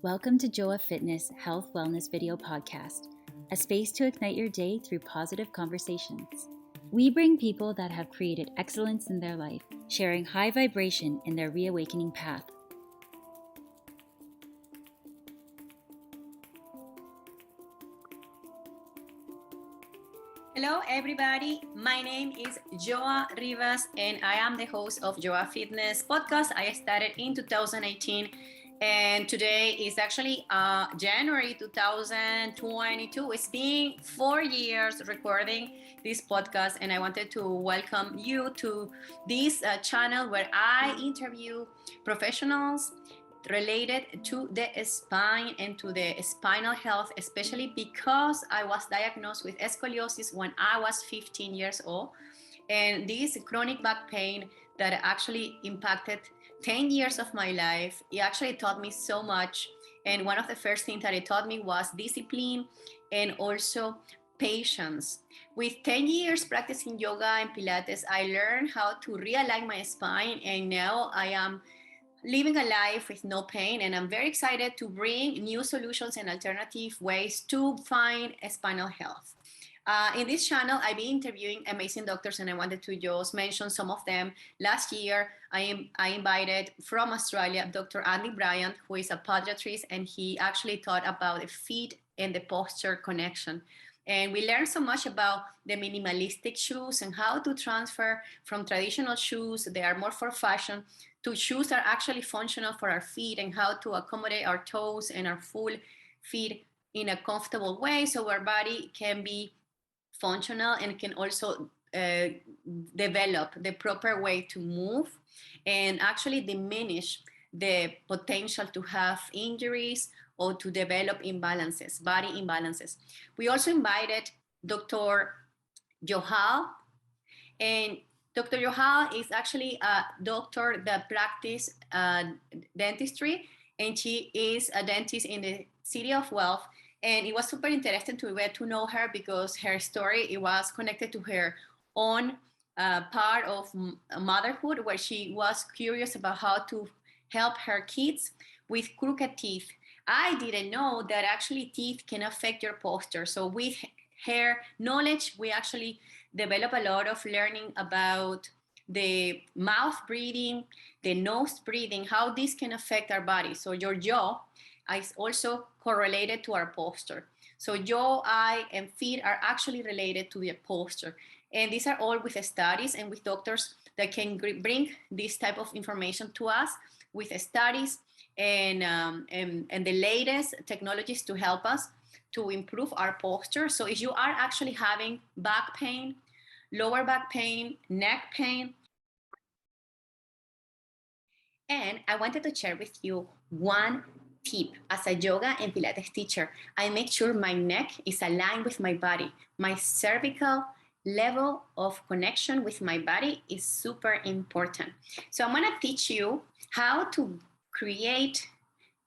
Welcome to Joa Fitness Health Wellness Video Podcast, a space to ignite your day through positive conversations. We bring people that have created excellence in their life, sharing high vibration in their reawakening path. Hello, everybody. My name is Joa Rivas, and I am the host of Joa Fitness Podcast. I started in 2018, and today is actually January 2022. It's been 4 years recording this podcast, and I wanted to welcome you to this channel where I interview professionals related to the spine and to the spinal health, especially because I was diagnosed with scoliosis when I was 15 years old. And this chronic back pain that actually impacted 10 years of my life, it actually taught me so much. And one of the first things that it taught me was discipline and also patience. With 10 years practicing yoga and Pilates, I learned how to realign my spine, and now I am living a life with no pain, and I'm very excited to bring new solutions and alternative ways to find spinal health. In this channel, I've been interviewing amazing doctors, and I wanted to just mention some of them. Last year, I invited from Australia Dr. Andy Bryant, who is a podiatrist, and he actually taught about the feet and the posture connection. And we learned so much about the minimalistic shoes and how to transfer from traditional shoes, they are more for fashion, to shoes that are actually functional for our feet, and how to accommodate our toes and our full feet in a comfortable way so our body can be functional and can also develop the proper way to move and actually diminish the potential to have injuries or to develop imbalances, body imbalances. We also invited Dr. Johal, and Dr. Johal is actually a doctor that practices dentistry, and she is a dentist in the City of Guelph. And it was super interesting to get to know her because her story, it was connected to her own part of motherhood, where she was curious about how to help her kids with crooked teeth. I didn't know that actually teeth can affect your posture. So with her knowledge, we actually develop a lot of learning about the mouth breathing, the nose breathing, how this can affect our body. So your jaw is also correlated to our posture. So jaw, eye, and feet are actually related to the posture. And these are all with studies and with doctors that can bring this type of information to us with studies and the latest technologies to help us to improve our posture. So if you are actually having back pain, lower back pain, neck pain, and I wanted to share with you one tip. As a yoga and Pilates teacher, I make sure my neck is aligned with my body. My cervical level of connection with my body is super important. So I'm gonna teach you how to create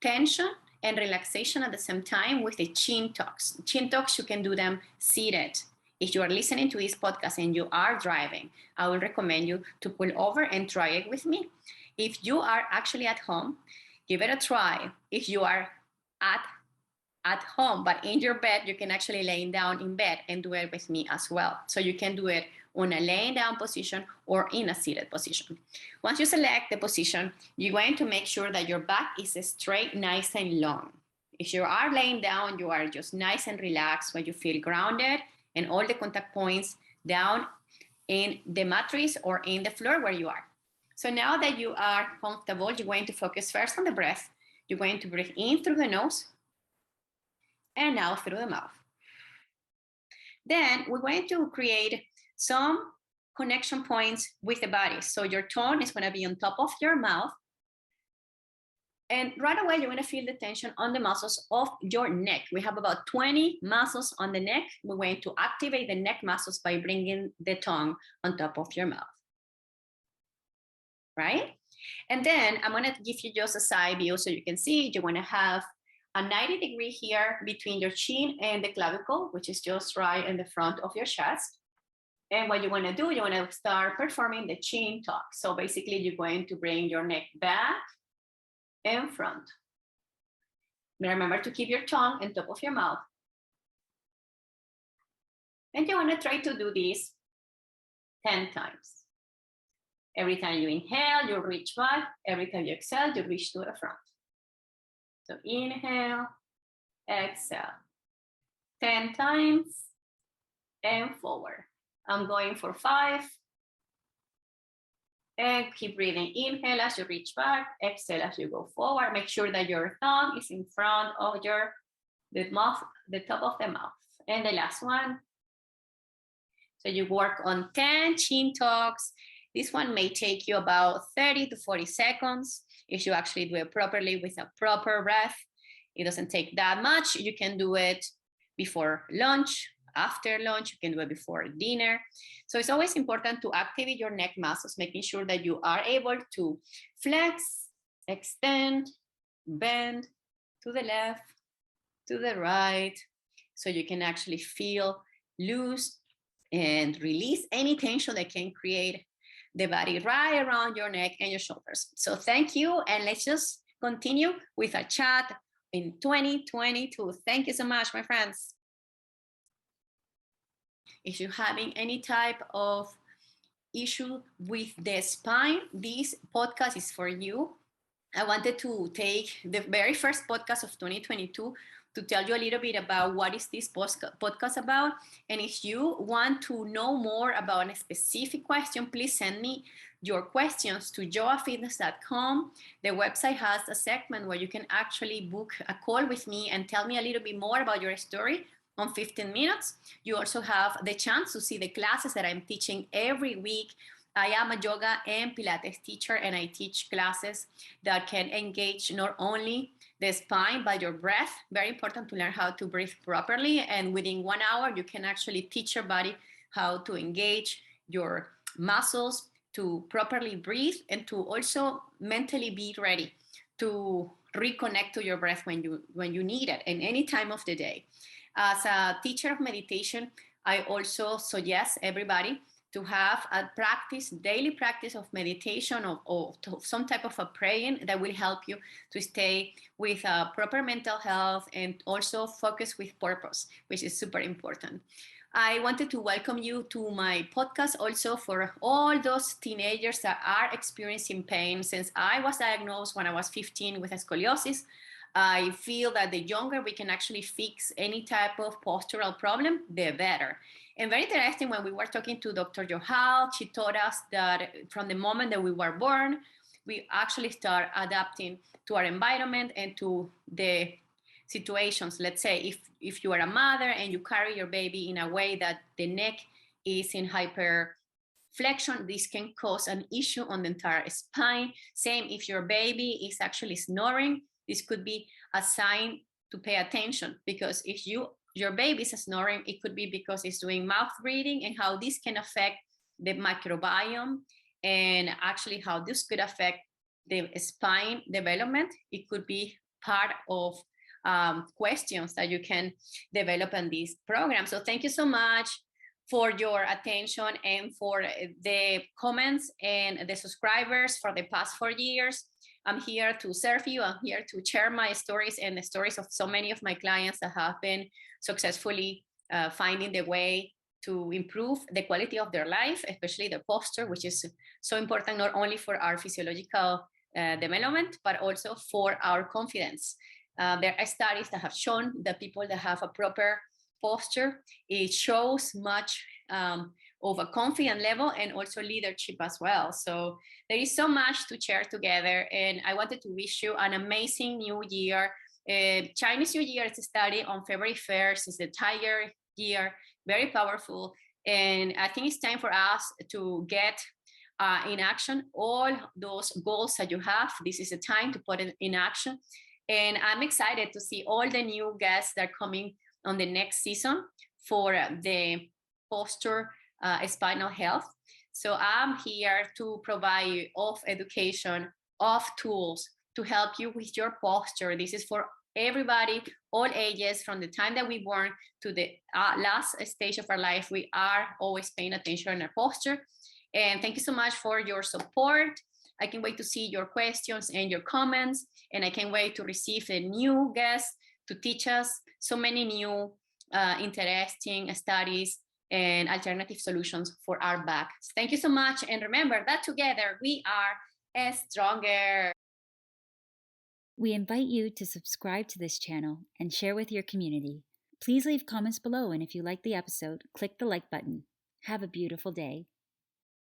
tension and relaxation at the same time with the chin tucks. Chin tucks, you can do them seated. If you are listening to this podcast and you are driving, I will recommend you to pull over and try it with me. If you are actually at home, give it a try. If you are at home, but in your bed, you can actually lay down in bed and do it with me as well. So you can do it on a laying down position or in a seated position. Once you select the position, you're going to make sure that your back is straight, nice and long. If you are laying down, you are just nice and relaxed when you feel grounded and all the contact points down in the mattress or in the floor where you are. So now that you are comfortable, you're going to focus first on the breath. You're going to breathe in through the nose and now through the mouth. Then we're going to create some connection points with the body. So your tongue is going to be on top of your mouth. And right away, you're going to feel the tension on the muscles of your neck. We have about 20 muscles on the neck. We're going to activate the neck muscles by bringing the tongue on top of your mouth. Right? And then I'm going to give you just a side view so you can see. You're going to have a 90-degree here between your chin and the clavicle, which is just right in the front of your chest. And what you want to do, you want to start performing the chin tuck. So basically, you're going to bring your neck back and front. Remember to keep your tongue on top of your mouth. And you want to try to do this 10 times. Every time you inhale, you reach back. Every time you exhale, you reach to the front. So inhale, exhale. 10 times and forward. I'm going for 5. And keep breathing. Inhale as you reach back. Exhale as you go forward. Make sure that your thumb is in front of the mouth, the top of the mouth. And the last one. So you work on 10 chin tucks. This one may take you about 30 to 40 seconds if you actually do it properly with a proper breath. It doesn't take that much. You can do it before lunch, after lunch, you can do it before dinner. So it's always important to activate your neck muscles, making sure that you are able to flex, extend, bend to the left, to the right, so you can actually feel loose and release any tension that can create the body right around your neck and your shoulders. So thank you, and let's just continue with our chat in 2022. Thank you so much, my friends. If you're having any type of issue with the spine, this podcast is for you. I wanted to take the very first podcast of 2022 to tell you a little bit about what is this podcast about. And if you want to know more about a specific question, please send me your questions to joafitness.com. The website has a segment where you can actually book a call with me and tell me a little bit more about your story on 15 minutes. You also have the chance to see the classes that I'm teaching every week. I am a yoga and Pilates teacher, and I teach classes that can engage not only the spine, but your breath. Very important to learn how to breathe properly. And within 1 hour, you can actually teach your body how to engage your muscles to properly breathe and to also mentally be ready to reconnect to your breath when you need it in any time of the day. As a teacher of meditation, I also suggest everybody to have a daily practice of meditation or some type of a praying that will help you to stay with a proper mental health and also focus with purpose, which is super important. I wanted to welcome you to my podcast also for all those teenagers that are experiencing pain. Since I was diagnosed when I was 15 with scoliosis, I feel that the younger we can actually fix any type of postural problem, the better. And very interesting, when we were talking to Dr. Johal, she told us that from the moment that we were born, we actually start adapting to our environment and to the situations. Let's say if you are a mother and you carry your baby in a way that the neck is in hyperflexion, this can cause an issue on the entire spine. Same if your baby is actually snoring, this could be a sign to pay attention, because if your baby is snoring, it could be because it's doing mouth breathing, and how this can affect the microbiome and actually how this could affect the spine development. It could be part of questions that you can develop in this program. So thank you so much for your attention and for the comments and the subscribers for the past 4 years. I'm here to serve you. I'm here to share my stories and the stories of so many of my clients that have been successfully finding the way to improve the quality of their life, especially the posture, which is so important not only for our physiological development, but also for our confidence. There are studies that have shown that people that have a proper posture, it shows much of a confident level and also leadership as well. So there is so much to share together, and I wanted to wish you an amazing new year. Chinese New Year is starting on February 1st. It's the Tiger year, very powerful, and I think it's time for us to get in action all those goals that you have. This is the time to put it in action, and I'm excited to see all the new guests that are coming on the next season for the posture spinal health. So I'm here to provide you of education, of tools to help you with your posture. This is for everybody, all ages, from the time that we born to the last stage of our life. We are always paying attention on our posture. And thank you so much for your support. I can't wait to see your questions and your comments, and I can't wait to receive a new guest to teach us so many new interesting studies and alternative solutions for our back. Thank you so much, and remember that together we are stronger. We invite you to subscribe to this channel and share with your community. Please leave comments below, and if you like the episode, click the like button. Have a beautiful day.